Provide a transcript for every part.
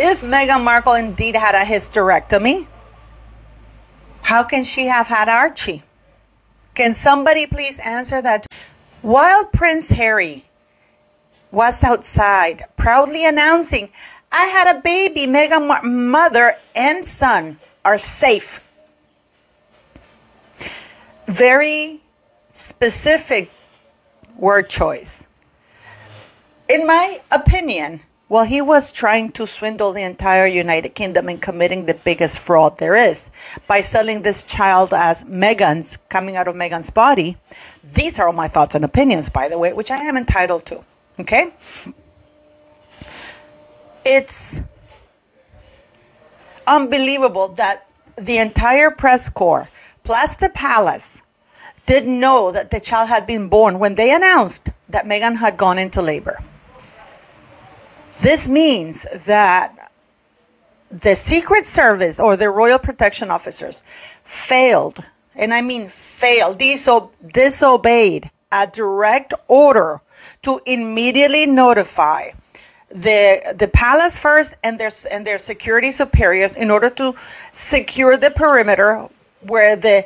if Meghan Markle indeed had a hysterectomy, how can she have had Archie? Can somebody please answer that? While Prince Harry was outside proudly announcing, I had a baby, Meghan mother and son are safe. Very specific word choice. In my opinion, well, he was trying to swindle the entire United Kingdom and committing the biggest fraud there is by selling this child as Meghan's, coming out of Meghan's body. These are all my thoughts and opinions, by the way, which I am entitled to. Okay? It's unbelievable that the entire press corps, plus the palace, didn't know that the child had been born when they announced that Meghan had gone into labor. This means that the Secret Service or the Royal Protection Officers failed, and I mean failed, disobeyed a direct order to immediately notify the palace first and their security superiors in order to secure the perimeter where the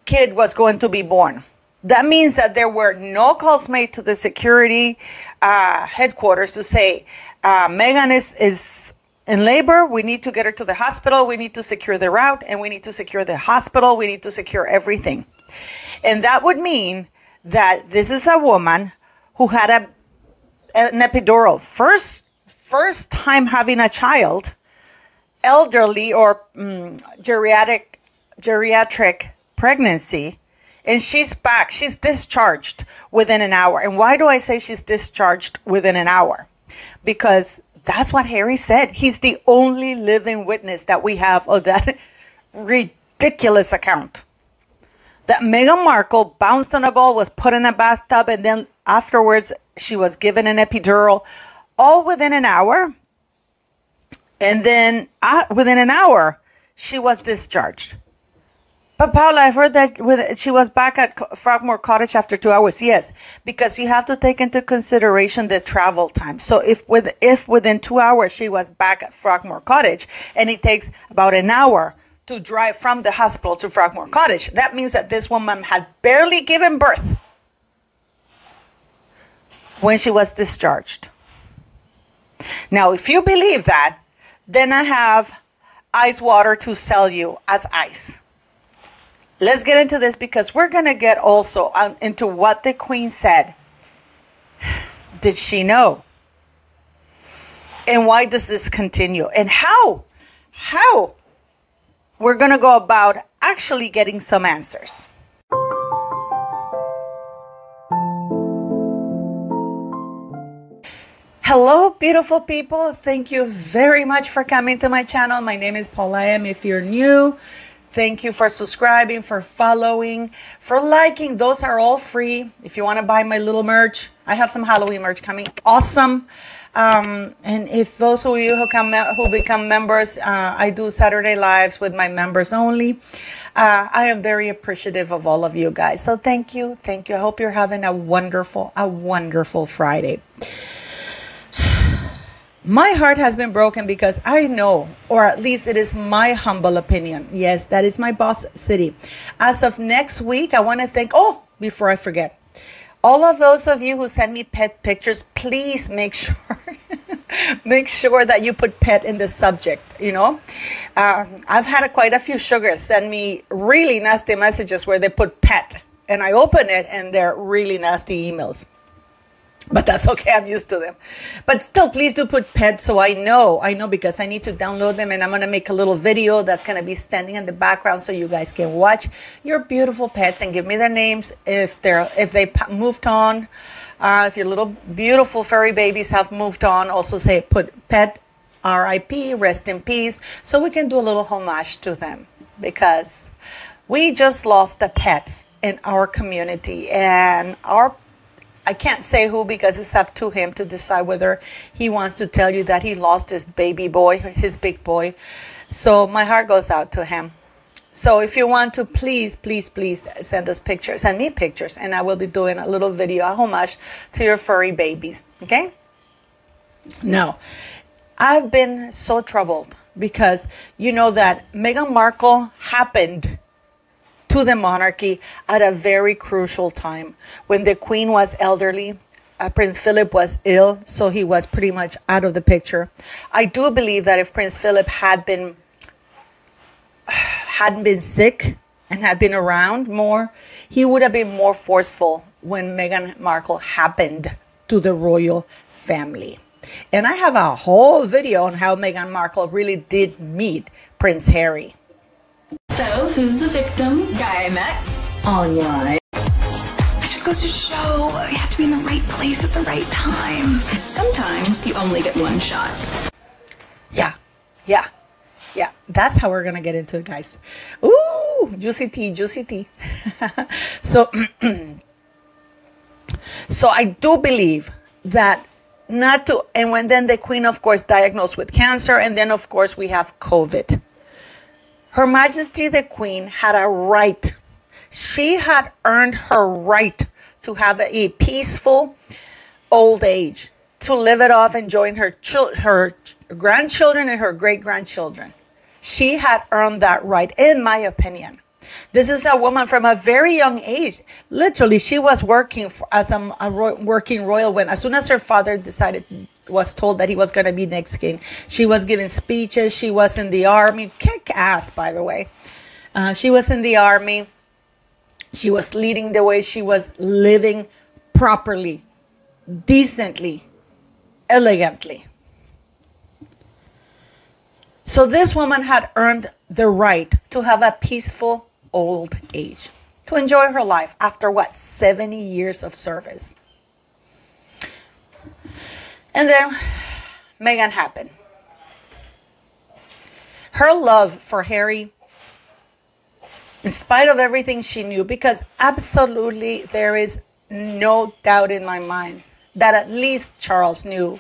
kid was going to be born. That means that there were no calls made to the security headquarters to say, Meghan is in labor. We need to get her to the hospital. We need to secure the route, and we need to secure the hospital. We need to secure everything. And that would mean that this is a woman who had an epidural. First time having a child, elderly or geriatric pregnancy. And she's back. She's discharged within an hour. And why do I say she's discharged within an hour? Because that's what Harry said. He's the only living witness that we have of that ridiculous account. That Meghan Markle bounced on a ball, was put in a bathtub, and then afterwards she was given an epidural, all within an hour. And then within an hour, she was discharged. But Paula, I've heard that she was back at Frogmore Cottage after 2 hours. Yes, because you have to take into consideration the travel time. So if within 2 hours she was back at Frogmore Cottage, and it takes about an hour to drive from the hospital to Frogmore Cottage, that means that this woman had barely given birth when she was discharged. Now, if you believe that, then I have ice water to sell you as ice. Let's get into this because we're going to get also into what the Queen said. Did she know? And why does this continue? And how we're going to go about actually getting some answers. Hello, beautiful people. Thank you very much for coming to my channel. My name is Paula M. If you're new, thank you for subscribing, for following, for liking. Those are all free. If you want to buy my little merch, I have some Halloween merch coming. Awesome. And if those of you who become members, I do Saturday lives with my members only. I am very appreciative of all of you guys. So thank you. Thank you. I hope you're having a wonderful Friday. My heart has been broken because I know, or at least it is my humble opinion. Yes, that is my boss city. As of next week, I want to thank, before I forget, all of those of you who send me pet pictures, please make sure that you put pet in the subject, you know. I've had quite a few sugars send me really nasty messages where they put pet, and I open it and they're really nasty emails. But that's okay. I'm used to them. But still, please do put pet so I know because I need to download them, and I'm going to make a little video that's going to be standing in the background so you guys can watch your beautiful pets and give me their names if they moved on. If your little beautiful furry babies have moved on, also put pet RIP, rest in peace, so we can do a little homage to them because we just lost a pet in our community, and I can't say who because it's up to him to decide whether he wants to tell you that he lost his baby boy, his big boy. So my heart goes out to him. So if you want to, please send us pictures, send me pictures, and I will be doing a little video, a homage to your furry babies. Okay? Now, I've been so troubled because you know that Meghan Markle happened to the monarchy at a very crucial time when the Queen was elderly. Prince Philip was ill, so he was pretty much out of the picture. I do believe that if Prince Philip hadn't been sick and had been around more, he would have been more forceful when Meghan Markle happened to the royal family. And I have a whole video on how Meghan Markle really did meet Prince Harry. So, who's the victim? Guy I met online. It just goes to show you have to be in the right place at the right time. Sometimes you only get one shot. Yeah. That's how we're going to get into it, guys. Ooh, juicy tea, juicy tea. So I do believe that and then the Queen, of course, diagnosed with cancer. And then, of course, we have COVID. Her Majesty the Queen had a right. She had earned her right to have a peaceful old age, to live it off, enjoying her grandchildren and her great-grandchildren. She had earned that right, in my opinion. This is a woman from a very young age. Literally, she was working as a working royal when, as soon as her father was told that he was going to be next king, she was giving speeches. She was in the army. Kick ass, by the way. She was in the army. She was leading the way. She was living properly, decently, elegantly. So this woman had earned the right to have a peaceful old age, to enjoy her life after 70 years of service. And then Meghan happened. Her love for Harry, in spite of everything she knew, because absolutely there is no doubt in my mind that at least Charles knew,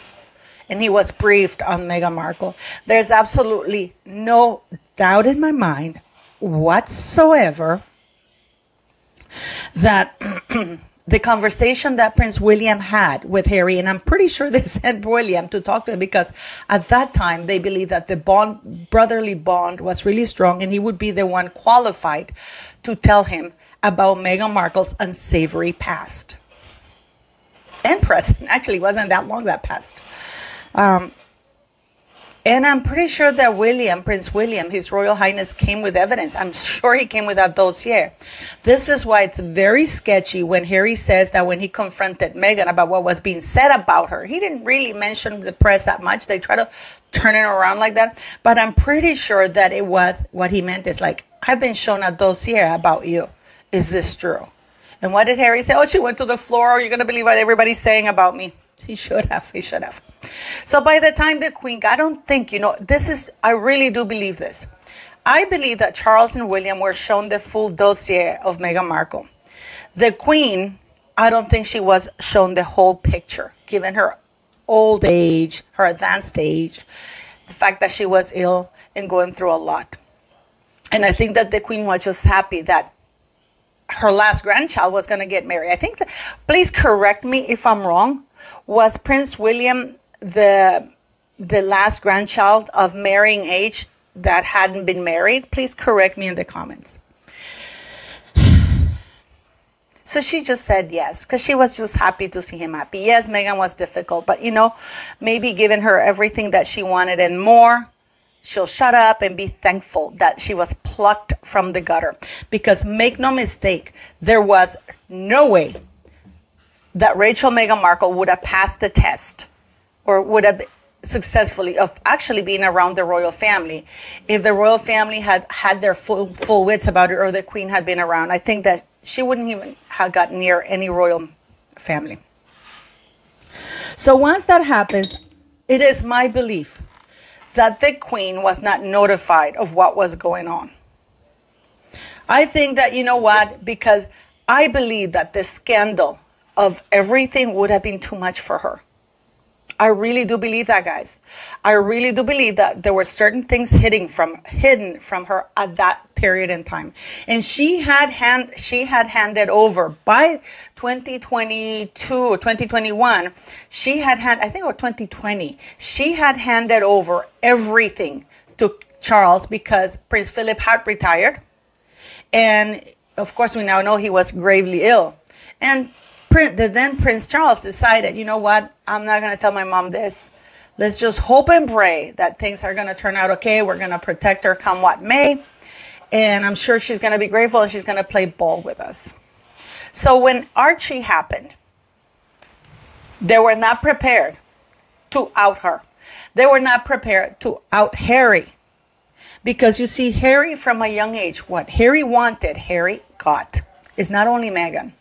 and he was briefed on Meghan Markle. There's absolutely no doubt in my mind whatsoever that the conversation that Prince William had with Harry, and I'm pretty sure they sent William to talk to him because at that time they believed that the brotherly bond was really strong and he would be the one qualified to tell him about Meghan Markle's unsavory past and present. Actually, it wasn't that long that passed. And I'm pretty sure that Prince William, His Royal Highness, came with evidence. I'm sure he came with a dossier. This is why it's very sketchy when Harry says that when he confronted Meghan about what was being said about her, he didn't really mention the press that much. They try to turn it around like that. But I'm pretty sure that it was, what he meant is like, I've been shown a dossier about you. Is this true? And what did Harry say? Oh, she went to the floor. You're going to believe what everybody's saying about me. He should have. So by the time the Queen, I don't think, I really do believe this. I believe that Charles and William were shown the full dossier of Meghan Markle. The Queen, I don't think she was shown the whole picture, given her old age, her advanced age, the fact that she was ill and going through a lot. And I think that the Queen was just happy that her last grandchild was going to get married. I think please correct me if I'm wrong. Was Prince William the last grandchild of marrying age that hadn't been married? Please correct me in the comments. So she just said yes, because she was just happy to see him happy. Yes, Meghan was difficult, but maybe giving her everything that she wanted and more, she'll shut up and be thankful that she was plucked from the gutter. Because make no mistake, there was no way that Meghan Markle would have passed the test or would have successfully of actually being around the royal family if the royal family had their full wits about it, or the Queen had been around. I think that she wouldn't even have gotten near any royal family. So once that happens, it is my belief that the Queen was not notified of what was going on. I think that, because I believe that the scandal of everything would have been too much for her. I really do believe that, guys. I really do believe that there were certain things hidden from her at that period in time. And she had handed over by 2022 or 2021. I think, or 2020, she had handed over everything to Charles because Prince Philip had retired. And of course, we now know he was gravely ill. And then Prince Charles decided, you know what? I'm not going to tell my mom this. Let's just hope and pray that things are going to turn out okay. We're going to protect her come what may. And I'm sure she's going to be grateful and she's going to play ball with us. So when Archie happened, they were not prepared to out her. They were not prepared to out Harry. Because you see, Harry from a young age, what Harry wanted, Harry got. It's not only Meghan.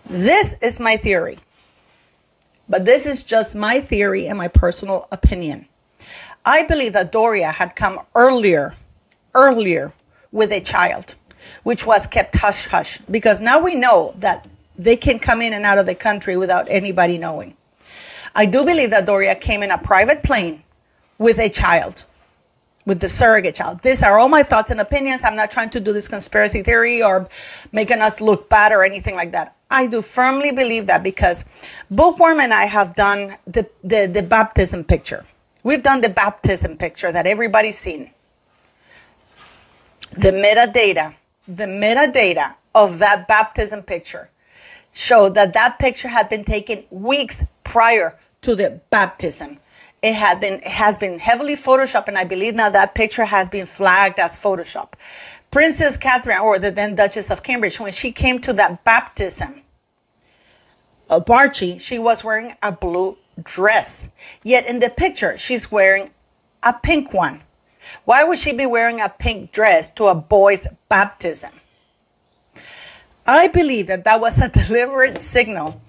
This is my theory. But this is just my theory and my personal opinion. I believe that Doria had come earlier with a child, which was kept hush-hush. Because now we know that they can come in and out of the country without anybody knowing. I do believe that Doria came in a private plane with a child, with the surrogate child. These are all my thoughts and opinions. I'm not trying to do this conspiracy theory or making us look bad or anything like that. I do firmly believe that because Bookworm and I have done the baptism picture. We've done the baptism picture that everybody's seen. The metadata of that baptism picture showed that that picture had been taken weeks prior to the baptism. It has been heavily photoshopped, and I believe now that picture has been flagged as Photoshop. Princess Catherine, or the then Duchess of Cambridge, when she came to that baptism of Archie, she was wearing a blue dress. Yet in the picture, she's wearing a pink one. Why would she be wearing a pink dress to a boy's baptism? I believe that that was a deliberate signal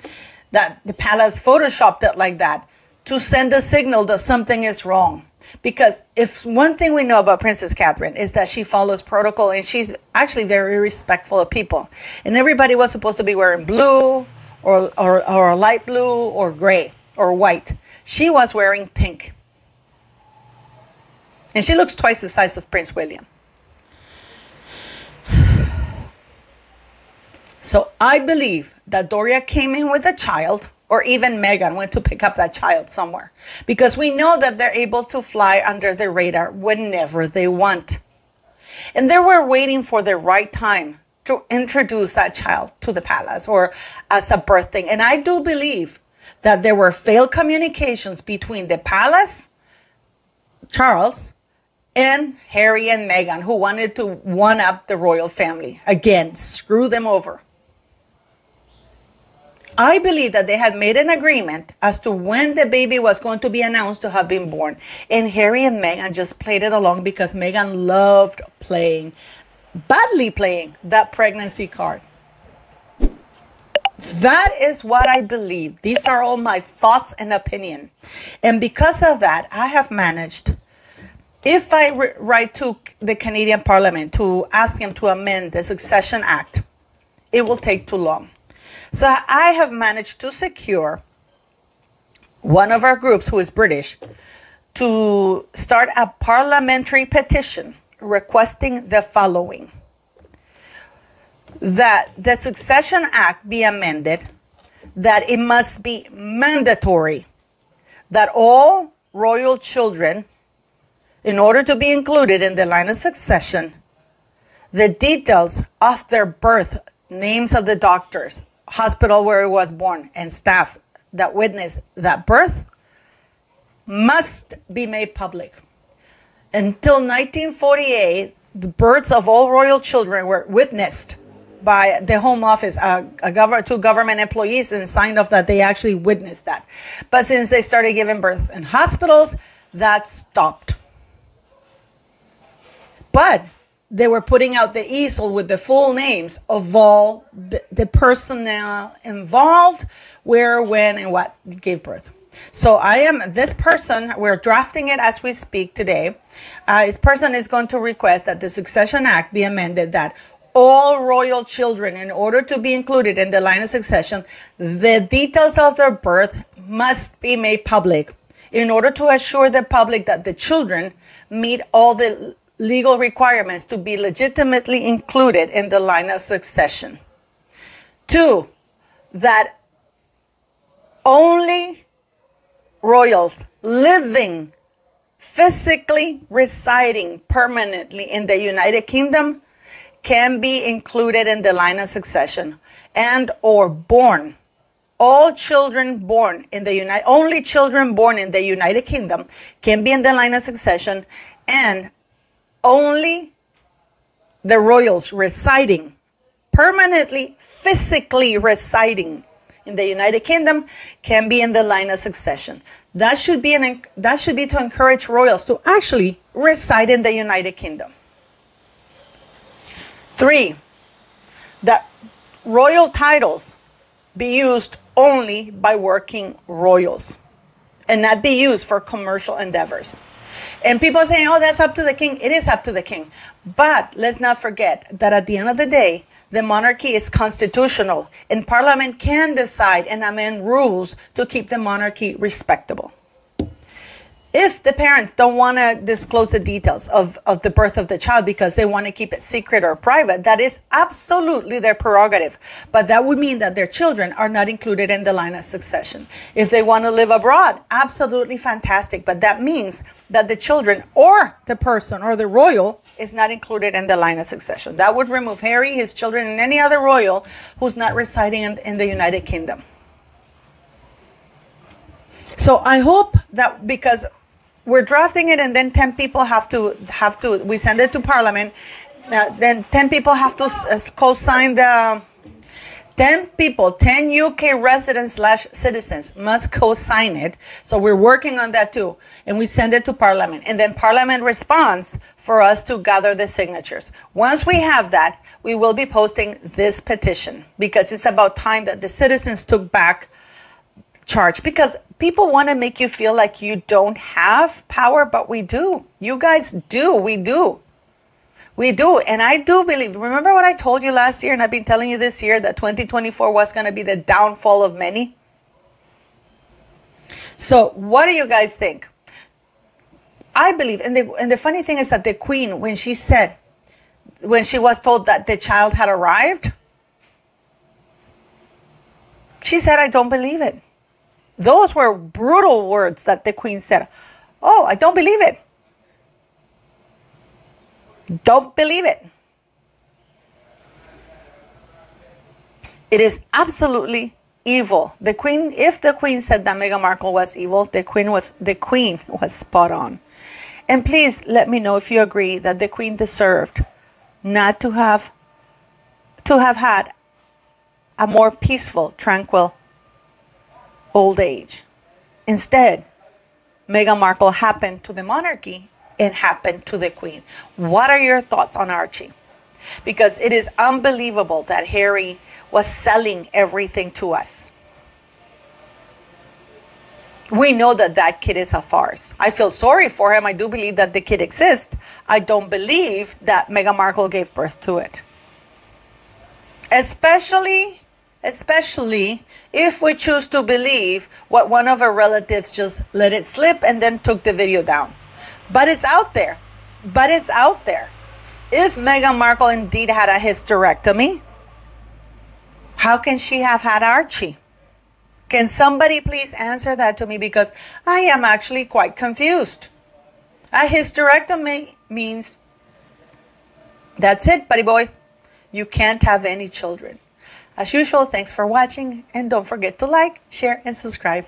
that the palace photoshopped it like that to send a signal that something is wrong. Because if one thing we know about Princess Catherine is that she follows protocol and she's actually very respectful of people. And everybody was supposed to be wearing blue or light blue or gray or white. She was wearing pink. And she looks twice the size of Prince William. So I believe that Doria came in with a child, or even Meghan went to pick up that child somewhere. Because we know that they're able to fly under the radar whenever they want. And they were waiting for the right time to introduce that child to the palace or as a birth thing. And I do believe that there were failed communications between the palace, Charles, and Harry and Meghan, who wanted to one-up the royal family. Again, screw them over. I believe that they had made an agreement as to when the baby was going to be announced to have been born. And Harry and Meghan just played it along because Meghan loved badly playing that pregnancy card. That is what I believe. These are all my thoughts and opinion. And because of that, I have managed, if I write to the Canadian Parliament to ask them to amend the Succession Act, it will take too long. So I have managed to secure one of our groups, who is British, to start a parliamentary petition requesting the following: that the Succession Act be amended, that it must be mandatory that all royal children, in order to be included in the line of succession, the details of their birth, names of the doctors, hospital where he was born, and staff that witnessed that birth must be made public. Until 1948, the births of all royal children were witnessed by the Home Office, two government employees, and signed off that they actually witnessed that. But since they started giving birth in hospitals, that stopped. But they were putting out the easel with the full names of all the personnel involved, where, when, and what gave birth. So I am this person, we're drafting it as we speak today. This person is going to request that the Succession Act be amended, that all royal children, in order to be included in the line of succession, the details of their birth must be made public in order to assure the public that the children meet all the legal requirements to be legitimately included in the line of succession. 2, that only royals living, physically residing permanently in the United Kingdom can be included in the line of succession, and or born. All children born in the only children born in the United Kingdom can be in the line of succession, and only the royals residing permanently, physically residing in the United Kingdom can be in the line of succession. That should be to encourage royals to actually reside in the United Kingdom. 3, that royal titles be used only by working royals and not be used for commercial endeavors. And people saying, oh, that's up to the king. It is up to the king. But let's not forget that at the end of the day, the monarchy is constitutional, and Parliament can decide and amend rules to keep the monarchy respectable. If the parents don't want to disclose the details of the birth of the child because they want to keep it secret or private, that is absolutely their prerogative. But that would mean that their children are not included in the line of succession. If they want to live abroad, absolutely fantastic. But that means that the children or the person or the royal is not included in the line of succession. That would remove Harry, his children, and any other royal who's not residing in the United Kingdom. So I hope that, because we're drafting it and then 10 people have to, we send it to Parliament, then 10 people have to co-sign the, 10 people, 10 UK residents / citizens must co-sign it. So we're working on that too. And we send it to Parliament. And then Parliament responds for us to gather the signatures. Once we have that, we will be posting this petition, because it's about time that the citizens took back charge. Because people want to make you feel like you don't have power, but we do. You guys do. We do. We do. And I do believe, remember what I told you last year, and I've been telling you this year, that 2024 was going to be the downfall of many? So what do you guys think? I believe, and the funny thing is that the Queen, when she was told that the child had arrived, she said, I don't believe it. Those were brutal words that the Queen said. Oh, I don't believe it. Don't believe it. It is absolutely evil. The Queen, if the Queen said that Meghan Markle was evil, the Queen was spot on. And please let me know if you agree that the Queen deserved not to have had a more peaceful, tranquil old age. Instead, Meghan Markle happened to the monarchy and happened to the Queen. What are your thoughts on Archie? Because it is unbelievable that Harry was selling everything to us. We know that that kid is a farce. I feel sorry for him. I do believe that the kid exists. I don't believe that Meghan Markle gave birth to it. Especially if we choose to believe what one of our relatives just let it slip and then took the video down. But it's out there. If Meghan Markle indeed had a hysterectomy, how can she have had Archie? Can somebody please answer that to me? Because I am actually quite confused. A hysterectomy means that's it, buddy boy. You can't have any children. As usual, thanks for watching, and don't forget to like, share, and subscribe.